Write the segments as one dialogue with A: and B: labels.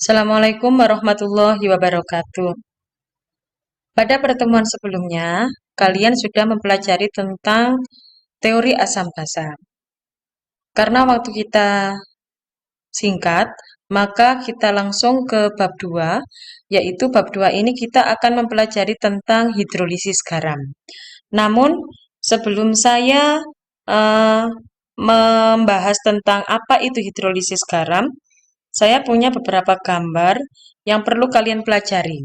A: Assalamualaikum warahmatullahi wabarakatuh. Pada pertemuan sebelumnya, kalian sudah mempelajari tentang teori asam basa. Karena waktu kita singkat, maka kita langsung ke bab 2, yaitu bab 2 ini kita akan mempelajari tentang hidrolisis garam. Namun, sebelum saya eh, membahas tentang apa itu hidrolisis garam, saya punya beberapa gambar yang perlu kalian pelajari.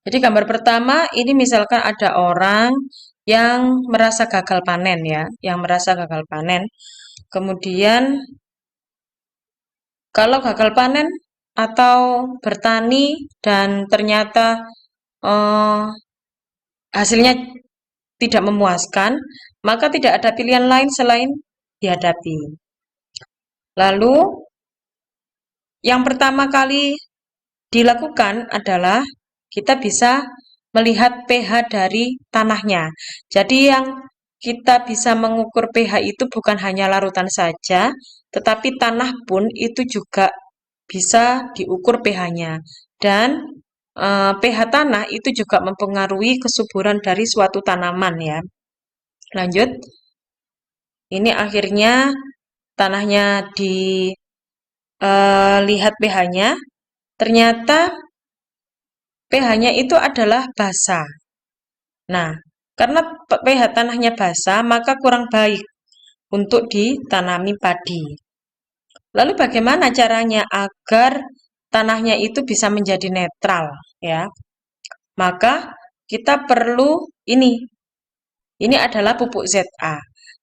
A: Jadi gambar pertama ini misalkan ada orang yang merasa gagal panen ya, yang merasa gagal panen. Kemudian kalau gagal panen atau bertani dan ternyata eh, hasilnya tidak memuaskan, maka tidak ada pilihan lain selain dihadapi. Lalu yang pertama kali dilakukan adalah kita bisa melihat pH dari tanahnya. Jadi yang kita bisa mengukur pH itu bukan hanya larutan saja, tetapi tanah pun itu juga bisa diukur pH-nya. Dan pH tanah itu juga mempengaruhi kesuburan dari suatu tanaman ya. Lanjut, ini akhirnya tanahnya dilihat pH-nya, ternyata pH-nya itu adalah basa. Nah, karena pH tanahnya basa, maka kurang baik untuk ditanami padi. Lalu bagaimana caranya agar tanahnya itu bisa menjadi netral, ya? Maka kita perlu ini. Ini adalah pupuk ZA.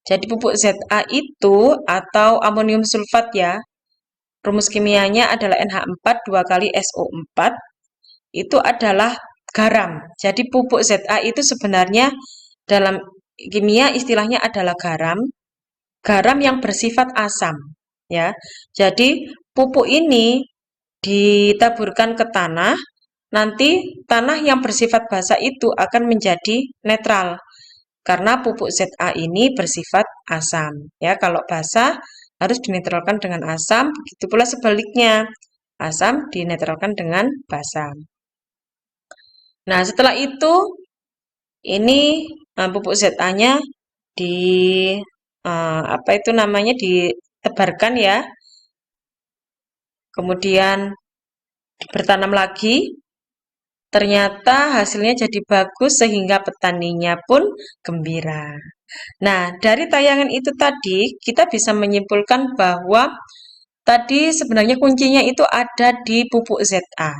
A: Jadi pupuk ZA itu atau amonium sulfat ya, rumus kimianya adalah NH4 2 kali SO4, itu adalah garam. Jadi pupuk ZA itu sebenarnya dalam kimia istilahnya adalah garam, garam yang bersifat asam, ya. Jadi pupuk ini ditaburkan ke tanah, nanti tanah yang bersifat basa itu akan menjadi netral. Karena pupuk ZA ini bersifat asam, ya. Kalau basa harus dinetralkan dengan asam, begitu pula sebaliknya. Asam dinetralkan dengan basa. Nah, setelah itu ini pupuk ZA-nya di apa itu namanya ditebarkan ya. Kemudian bertanam lagi. Ternyata hasilnya jadi bagus sehingga petaninya pun gembira. Nah, dari tayangan itu tadi kita bisa menyimpulkan bahwa tadi sebenarnya kuncinya itu ada di pupuk ZA.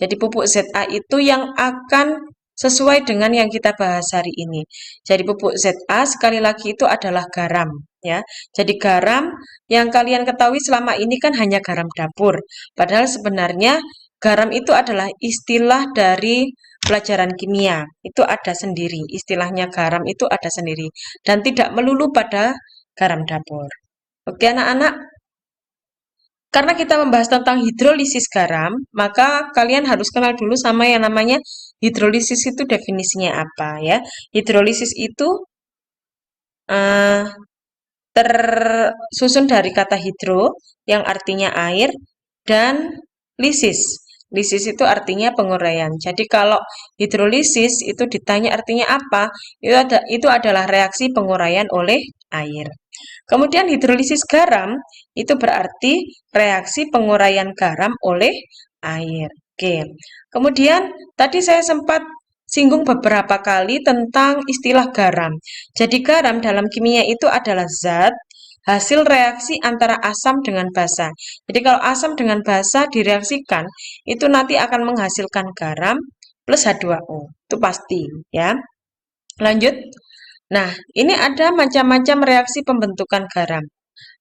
A: Jadi pupuk ZA itu yang akan sesuai dengan yang kita bahas hari ini. Jadi pupuk ZA sekali lagi itu adalah garam ya. Jadi garam yang kalian ketahui selama ini kan hanya garam dapur. Padahal sebenarnya garam itu adalah istilah dari pelajaran kimia. Itu ada sendiri. Istilahnya garam itu ada sendiri dan tidak melulu pada garam dapur. Oke anak-anak, karena kita membahas tentang hidrolisis garam, maka kalian harus kenal dulu sama yang namanya hidrolisis itu definisinya apa ya. Hidrolisis itu eh, tersusun dari kata hidro yang artinya air dan lisis. Lisis itu artinya penguraian. Jadi kalau hidrolisis itu ditanya artinya apa? Itu adalah reaksi penguraian oleh air. Kemudian hidrolisis garam itu berarti reaksi penguraian garam oleh air. Oke. Kemudian tadi saya sempat singgung beberapa kali tentang istilah garam. Jadi garam dalam kimia itu adalah zat hasil reaksi antara asam dengan basa. Jadi kalau asam dengan basa direaksikan, itu nanti akan menghasilkan garam plus H2O. Itu pasti, ya. Lanjut. Nah, ini ada macam-macam reaksi pembentukan garam.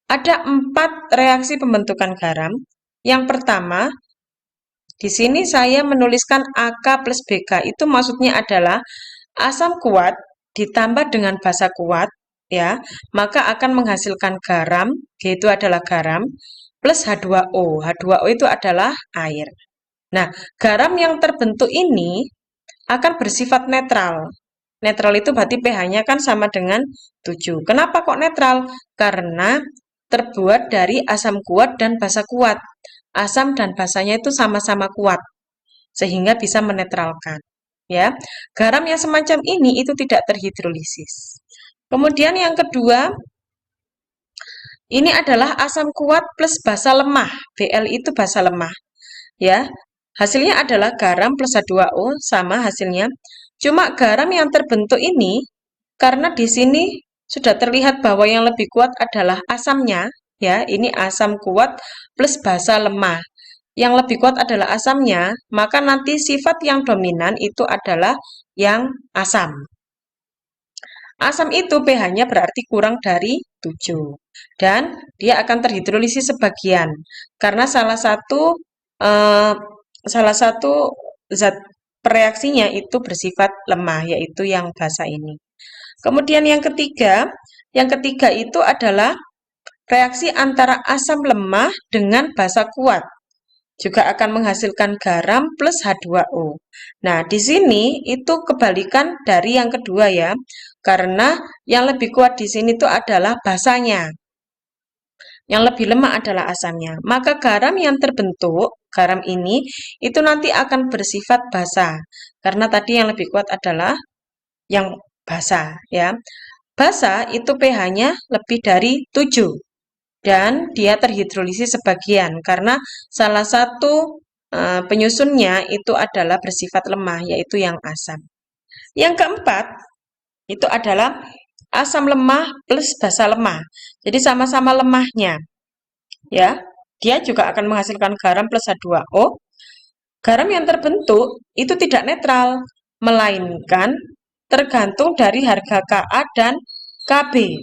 A: Ada 4 reaksi pembentukan garam. Yang pertama, di sini saya menuliskan AK plus BK. Itu maksudnya adalah asam kuat ditambah dengan basa kuat, ya, maka akan menghasilkan garam, yaitu adalah garam, plus H2O. H2O itu adalah air. Nah, garam yang terbentuk ini akan bersifat netral. Netral itu berarti pH-nya kan sama dengan 7. Kenapa kok netral? Karena terbuat dari asam kuat dan basa kuat. Asam dan basanya itu sama-sama kuat, sehingga bisa menetralkan. Ya, garam yang semacam ini itu tidak terhidrolisis. Kemudian yang kedua, ini adalah asam kuat plus basa lemah. Bl itu basa lemah. Ya, hasilnya adalah garam plus H2O sama hasilnya. Cuma garam yang terbentuk ini, karena di sini sudah terlihat bahwa yang lebih kuat adalah asamnya. Ya, ini asam kuat plus basa lemah. Yang lebih kuat adalah asamnya, maka nanti sifat yang dominan itu adalah yang asam. Asam itu pH-nya berarti kurang dari 7. Dan dia akan terhidrolisis sebagian. Karena eh, salah satu zat reaksinya itu bersifat lemah, yaitu yang basa ini. Kemudian yang ketiga itu adalah reaksi antara asam lemah dengan basa kuat. Juga akan menghasilkan garam plus H2O. Nah, di sini itu kebalikan dari yang kedua ya. Karena yang lebih kuat di sini itu adalah basanya. Yang lebih lemah adalah asamnya. Maka garam yang terbentuk, garam ini, itu nanti akan bersifat basa. Karena tadi yang lebih kuat adalah yang basa ya. Basa itu pH-nya lebih dari 7. Dan dia terhidrolisis sebagian karena salah satu penyusunnya itu adalah bersifat lemah, yaitu yang asam. Yang keempat itu adalah asam lemah plus basa lemah. Jadi sama-sama lemahnya, ya. Dia juga akan menghasilkan garam plus H2O. Garam yang terbentuk itu tidak netral, melainkan tergantung dari harga Ka dan Kb.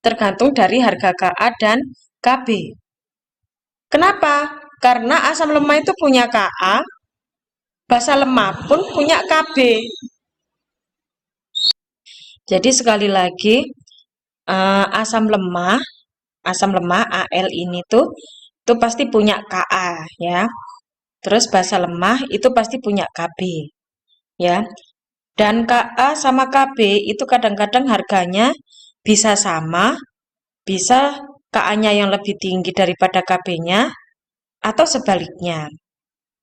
A: Tergantung dari harga Ka dan Kb. Kenapa? Karena asam lemah itu punya Ka, basa lemah pun punya Kb. Jadi sekali lagi asam lemah Al ini tuh pasti punya Ka ya. Terus basa lemah itu pasti punya Kb ya. Dan Ka sama Kb itu kadang-kadang harganya bisa sama, bisa Ka-nya yang lebih tinggi daripada Kb-nya, atau sebaliknya.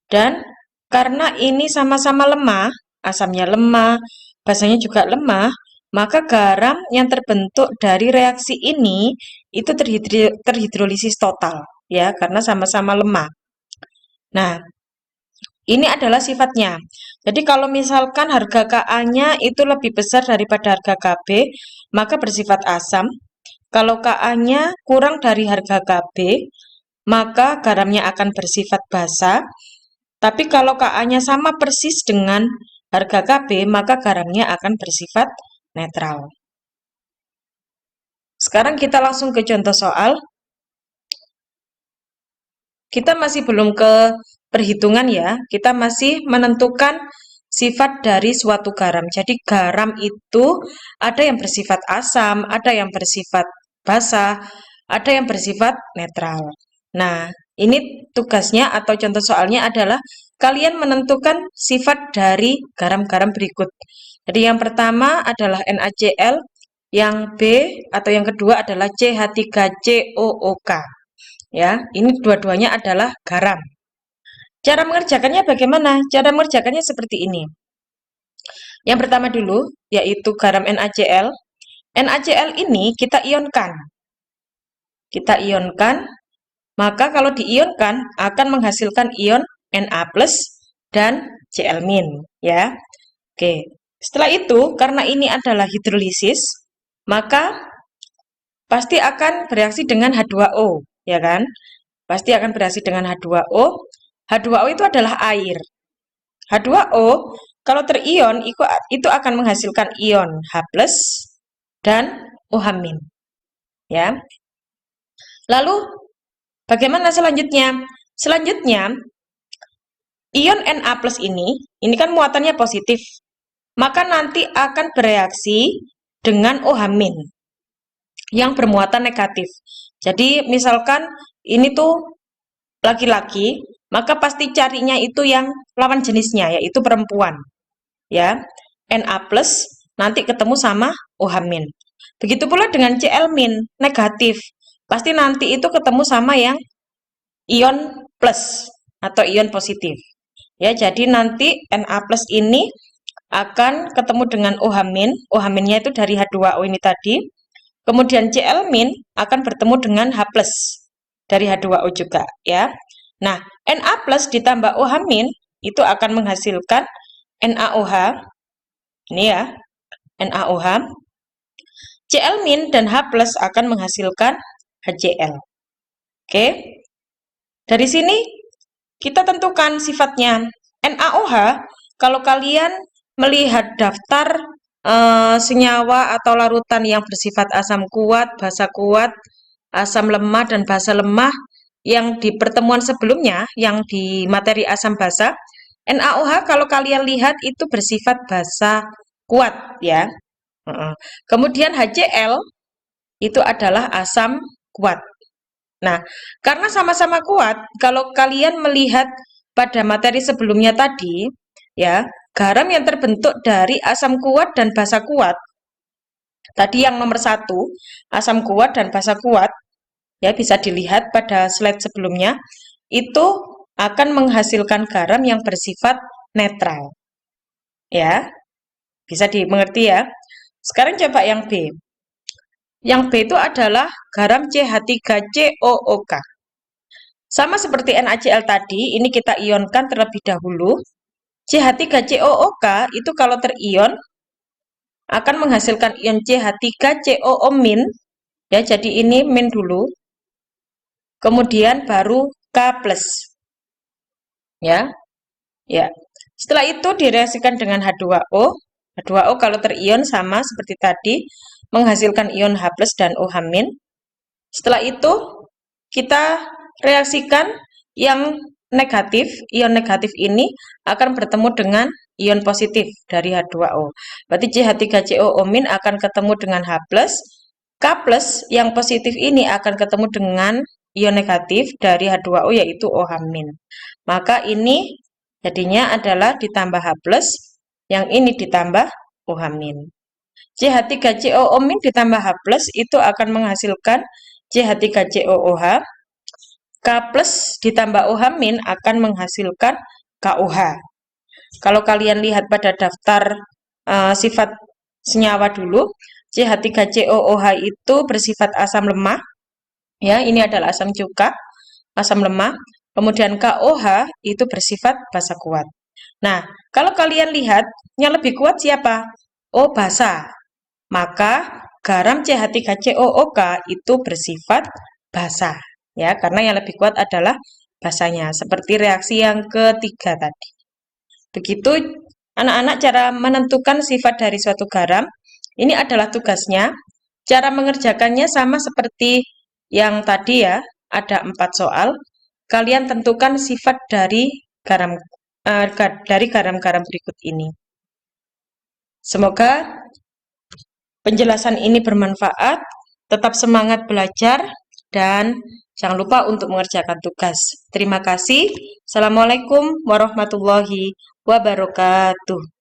A: Dan karena ini sama-sama lemah, asamnya lemah, basanya juga lemah, maka garam yang terbentuk dari reaksi ini itu terhidrolisis total, ya, karena sama-sama lemah. Nah, ini adalah sifatnya. Jadi kalau misalkan harga Ka-nya itu lebih besar daripada harga Kb, maka bersifat asam. Kalau Ka-nya kurang dari harga Kb, maka garamnya akan bersifat basa. Tapi kalau Ka-nya sama persis dengan harga Kb, maka garamnya akan bersifat netral. Sekarang kita langsung ke contoh soal. Kita masih belum ke perhitungan ya, kita masih menentukan sifat dari suatu garam. Jadi garam itu ada yang bersifat asam, ada yang bersifat basa, ada yang bersifat netral. Nah, ini tugasnya atau contoh soalnya adalah kalian menentukan sifat dari garam-garam berikut. Jadi yang pertama adalah NaCl, yang B atau yang kedua adalah CH3COOK. Ya, ini dua-duanya adalah garam. Cara mengerjakannya bagaimana? Cara mengerjakannya seperti ini. Yang pertama dulu, yaitu garam NaCl. NaCl ini kita ionkan. Kita ionkan, maka kalau diionkan akan menghasilkan ion Na+ dan Cl-, ya. Oke. Setelah itu, karena ini adalah hidrolisis, maka pasti akan bereaksi dengan H2O, ya kan? Pasti akan bereaksi dengan H2O. H2O itu adalah air. H2O kalau terion itu akan menghasilkan ion H+ dan OH-. Ya. Lalu bagaimana selanjutnya? Selanjutnya ion Na+ ini kan muatannya positif. Maka nanti akan bereaksi dengan OH- yang bermuatan negatif. Jadi misalkan ini tuh laki-laki, maka pasti carinya itu yang lawan jenisnya, yaitu perempuan. Ya, Na+ nanti ketemu sama OH-. Begitu pula dengan Cl min, negatif. Pasti nanti itu ketemu sama yang ion plus atau ion positif. Ya, jadi nanti Na plus ini akan ketemu dengan OH min. OH minnya itu dari H2O ini tadi. Kemudian Cl min akan bertemu dengan H plus dari H2O juga, ya. Nah, Na plus ditambah OH min itu akan menghasilkan NaOH. Ini ya, NaOH. Cl min dan H plus akan menghasilkan HCl. Oke. Dari sini kita tentukan sifatnya. NaOH, kalau kalian melihat daftar senyawa atau larutan yang bersifat asam kuat, basa kuat, asam lemah, dan basa lemah yang di pertemuan sebelumnya, yang di materi asam basa, NaOH kalau kalian lihat itu bersifat basa kuat, ya. Kemudian HCl itu adalah asam kuat. Nah, karena sama-sama kuat, kalau kalian melihat pada materi sebelumnya tadi, ya, garam yang terbentuk dari asam kuat dan basa kuat, tadi yang nomor 1, asam kuat dan basa kuat, ya bisa dilihat pada slide sebelumnya, itu akan menghasilkan garam yang bersifat netral. Ya, bisa dimengerti ya. Sekarang coba yang B. Yang B itu adalah garam CH3COOK. Sama seperti NaCl tadi, ini kita ionkan terlebih dahulu. CH3COOK itu kalau terion akan menghasilkan ion CH3COO min. Ya, jadi ini min dulu. Kemudian baru K plus. Ya. Ya. Setelah itu direaksikan dengan H2O. H2O kalau terion sama seperti tadi, menghasilkan ion H plus dan OH min. Setelah itu kita reaksikan yang negatif, ion negatif ini akan bertemu dengan ion positif dari H2O. Berarti CH3COO min akan ketemu dengan H+, K+, yang positif ini akan ketemu dengan ion negatif dari H2O yaitu OH min. Maka ini jadinya adalah ditambah H+, yang ini ditambah OH min. CH3COO min ditambah H+ itu akan menghasilkan CH3COOH. K plus ditambah OH min akan menghasilkan KOH. Kalau kalian lihat pada daftar sifat senyawa dulu, CH3COOH itu bersifat asam lemah. Ya, ini adalah asam cuka, asam lemah. Kemudian KOH itu bersifat basa kuat. Nah, kalau kalian lihat, yang lebih kuat siapa? Oh, basa. Maka garam CH3COOK itu bersifat basa. Ya, karena yang lebih kuat adalah basanya, seperti reaksi yang ketiga tadi. Begitu anak-anak cara menentukan sifat dari suatu garam. Ini adalah tugasnya. Cara mengerjakannya sama seperti yang tadi ya, ada 4 soal. Kalian tentukan sifat dari garam-garam berikut ini. Semoga penjelasan ini bermanfaat. Tetap semangat belajar dan jangan lupa untuk mengerjakan tugas. Terima kasih. Assalamualaikum warahmatullahi wabarakatuh.